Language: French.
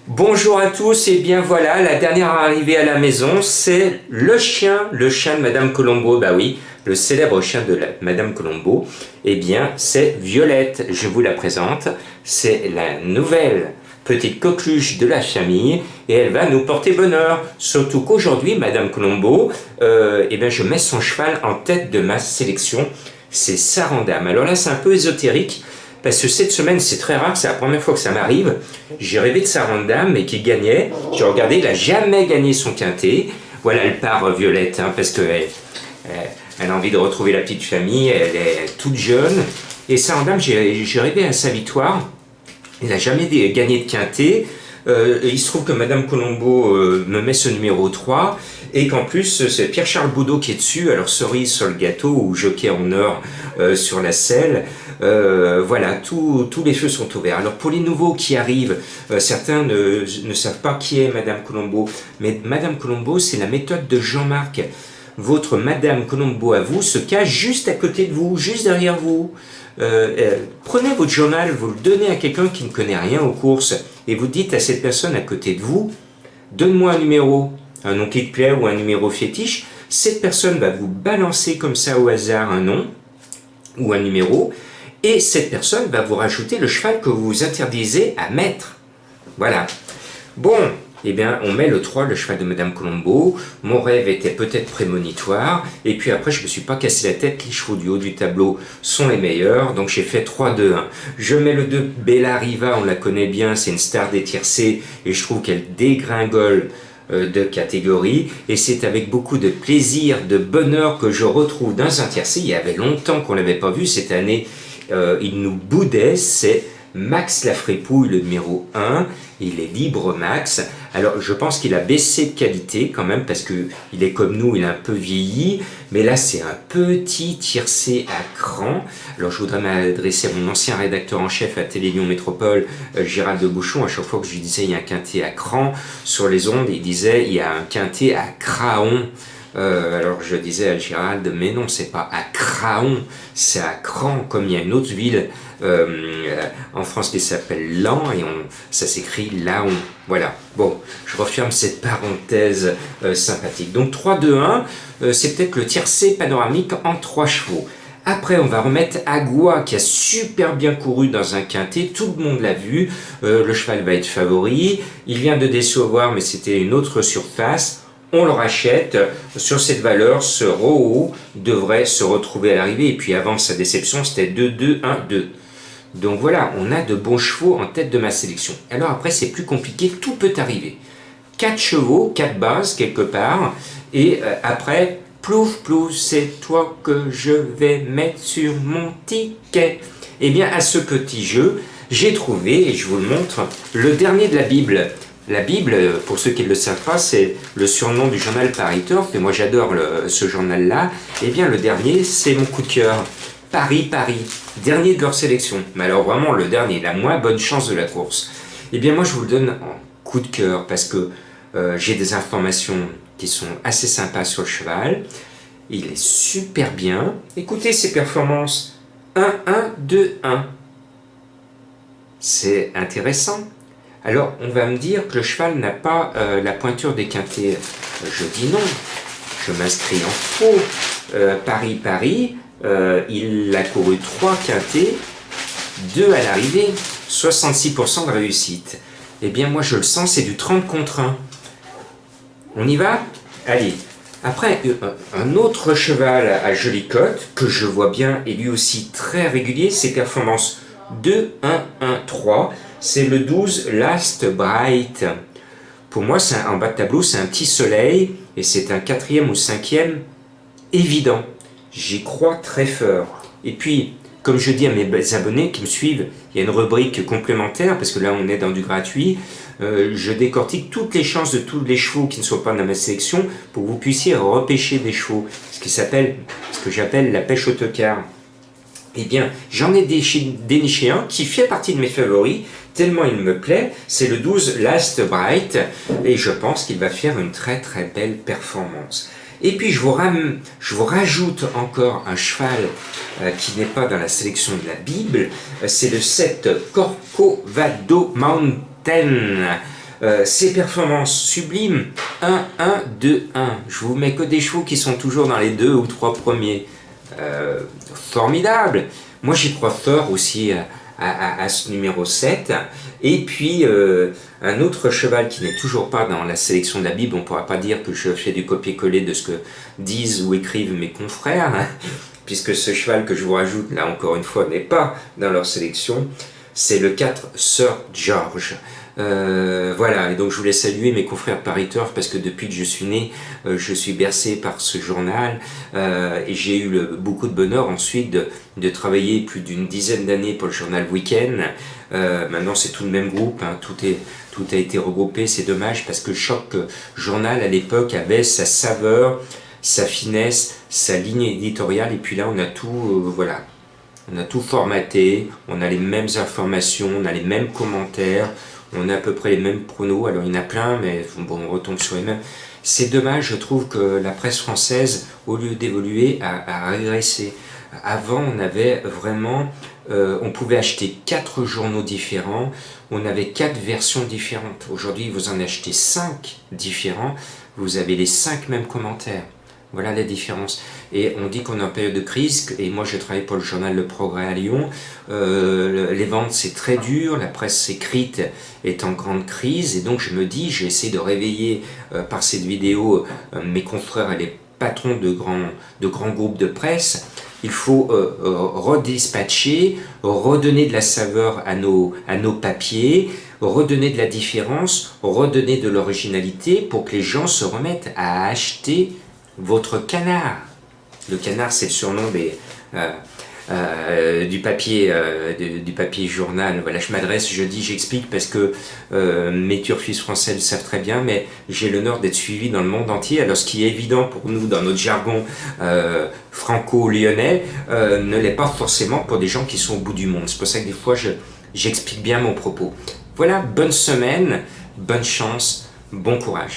Bonjour à tous, et bien voilà, la dernière arrivée à la maison, c'est le chien de Madame Colombo. Bah oui, le célèbre chien de Madame Colombo. Eh bien, c'est Violette, je vous la présente. C'est la nouvelle petite coqueluche de la famille et elle va nous porter bonheur. Surtout qu'aujourd'hui, Madame Colombo, eh bien, je mets son cheval en tête de ma sélection. C'est Sarandam. Alors là, c'est un peu ésotérique. Parce que cette semaine, c'est très rare, c'est la première fois que ça m'arrive. J'ai rêvé de Sarandam et qui gagnait. J'ai regardé, il n'a jamais gagné son quintet. Voilà, elle part Violette, hein, parce qu'elle elle a envie de retrouver la petite famille, elle est toute jeune. Et Sarandam, j'ai rêvé à sa victoire. Il n'a jamais gagné de quintet. Il se trouve que Madame Colombo me met ce numéro 3 et qu'en plus c'est Pierre-Charles Boudot qui est dessus, alors cerise sur le gâteau ou jockey en or sur la selle. Voilà, tous les feux sont ouverts. Alors pour les nouveaux qui arrivent, certains ne savent pas qui est Madame Colombo, mais Madame Colombo c'est la méthode de Jean-Marc. Votre Madame Colombo à vous se cache juste à côté de vous, juste derrière vous. Prenez votre journal, vous le donnez à quelqu'un qui ne connaît rien aux courses et vous dites à cette personne à côté de vous, donne-moi un numéro, un nom qui te plaît ou un numéro fétiche. Cette personne va vous balancer comme ça au hasard un nom ou un numéro et cette personne va vous rajouter le cheval que vous vous interdisez à mettre. Voilà. Bon, eh bien, on met le 3, le cheval de Madame Colombo. Mon rêve était peut-être prémonitoire. Et puis après, je ne me suis pas cassé la tête. Les chevaux du haut du tableau sont les meilleurs. Donc j'ai fait 3-2-1. Je mets le 2, Bella Riva, on la connaît bien. C'est une star des tiercés. Et je trouve qu'elle dégringole de catégorie. Et c'est avec beaucoup de plaisir, de bonheur que je retrouve dans un tiercé. Il y avait longtemps qu'on ne l'avait pas vu. Cette année, il nous boudait. C'est Max la Frépouille, le numéro 1, il est libre Max. Alors je pense qu'il a baissé de qualité quand même parce qu'il est comme nous, il est un peu vieilli, mais là c'est un petit tiercé à cran. Alors je voudrais m'adresser à mon ancien rédacteur en chef à Télé Lyon Métropole, Gérald de Bouchon. À chaque fois que je lui disais il y a un quintet à cran sur les ondes, il disait il y a un quintet à craon. Alors je disais à Gérald, mais non, c'est pas à Craon, c'est à Cran, comme il y a une autre ville en France qui s'appelle Laon, et ça s'écrit Laon. Voilà, bon, je referme cette parenthèse sympathique. Donc 3-2-1, c'est peut-être le tiercé panoramique en 3 chevaux. Après, on va remettre Agua qui a super bien couru dans un quintet, tout le monde l'a vu, le cheval va être favori, il vient de décevoir mais c'était une autre surface. On le rachète sur cette valeur, ce Roho devrait se retrouver à l'arrivée. Et puis avant sa déception, c'était 2-2-1-2. Donc voilà, on a de bons chevaux en tête de ma sélection. Alors après, c'est plus compliqué, tout peut arriver. 4 chevaux, 4 bases quelque part. Et après, plouf, plouf, c'est toi que je vais mettre sur mon ticket. Eh bien, à ce petit jeu, j'ai trouvé, et je vous le montre, le dernier de la Bible. La Bible, pour ceux qui ne le savent pas, c'est le surnom du journal Paris Turf, et moi j'adore ce journal-là. Eh bien le dernier, c'est mon coup de cœur. Paris, dernier de leur sélection. Mais alors vraiment le dernier, la moins bonne chance de la course. Eh bien moi je vous le donne en coup de cœur, parce que j'ai des informations qui sont assez sympas sur le cheval. Il est super bien. Écoutez ses performances. 1-1-2-1. C'est intéressant. Alors, on va me dire que le cheval n'a pas la pointure des quintets. Je dis non, je m'inscris en faux. Paris, il a couru 3 quintets, 2 à l'arrivée, 66% de réussite. Eh bien, moi, je le sens, c'est du 30 contre 1. On y va? Allez. Après, un autre cheval à jolie cote, que je vois bien, et lui aussi très régulier, ses performances 2-1-1-3. C'est le 12 Last Bright. Pour moi, en bas de tableau, c'est un petit soleil et c'est un 4e ou 5e évident. J'y crois très fort. Et puis, comme je dis à mes abonnés qui me suivent, il y a une rubrique complémentaire parce que là, on est dans du gratuit. Je décortique toutes les chances de tous les chevaux qui ne sont pas dans ma sélection pour que vous puissiez repêcher des chevaux. Ce que j'appelle la pêche autocar. Eh bien, j'en ai déniché un qui fait partie de mes favoris, tellement il me plaît, c'est le 12 Last Bright, et je pense qu'il va faire une très très belle performance. Et puis je vous rajoute encore un cheval qui n'est pas dans la sélection de la Bible, c'est le 7 Corcovado Mountain. Ses performances sublimes, 1, 1, 2, 1. Je vous mets que des chevaux qui sont toujours dans les 2 ou 3 premiers. Formidable. Moi j'y crois fort aussi à ce numéro 7. Et puis un autre cheval qui n'est toujours pas dans la sélection de la Bible, on ne pourra pas dire que je fais du copier-coller de ce que disent ou écrivent mes confrères, hein, puisque ce cheval que je vous rajoute là encore une fois n'est pas dans leur sélection, c'est le 4 Sir George. Voilà, et donc je voulais saluer mes confrères Paris Turf parce que depuis que je suis né, je suis bercé par ce journal et j'ai eu beaucoup de bonheur ensuite de travailler plus d'une dizaine d'années pour le journal Week-end. Maintenant c'est tout le même groupe, hein, tout a été regroupé, c'est dommage parce que chaque journal à l'époque avait sa saveur, sa finesse, sa ligne éditoriale et puis là on a tout, voilà. On a tout formaté, on a les mêmes informations, on a les mêmes commentaires, on a à peu près les mêmes pronos, alors il y en a plein, mais bon, on retombe sur les mêmes. C'est dommage, je trouve que la presse française, au lieu d'évoluer, a régressé. Avant, on avait vraiment, on pouvait acheter 4 journaux différents, on avait 4 versions différentes. Aujourd'hui, vous en achetez 5 différents, vous avez les 5 mêmes commentaires. Voilà la différence. Et on dit qu'on est en période de crise, et moi je travaille pour le journal Le Progrès à Lyon. Les ventes c'est très dur, la presse écrite est en grande crise, et donc je me dis, j'essaie de réveiller par cette vidéo mes confrères et les patrons de grands groupes de presse. Il faut redispatcher, redonner de la saveur à nos papiers, redonner de la différence, redonner de l'originalité pour que les gens se remettent à acheter votre canard. Le canard, c'est le surnom du papier journal. Voilà, je m'adresse, je dis, j'explique parce que mes turfistes français le savent très bien, mais j'ai l'honneur d'être suivi dans le monde entier. Alors ce qui est évident pour nous dans notre jargon franco-lyonnais ne l'est pas forcément pour des gens qui sont au bout du monde. C'est pour ça que des fois j'explique bien mon propos. Voilà, bonne semaine, bonne chance, bon courage.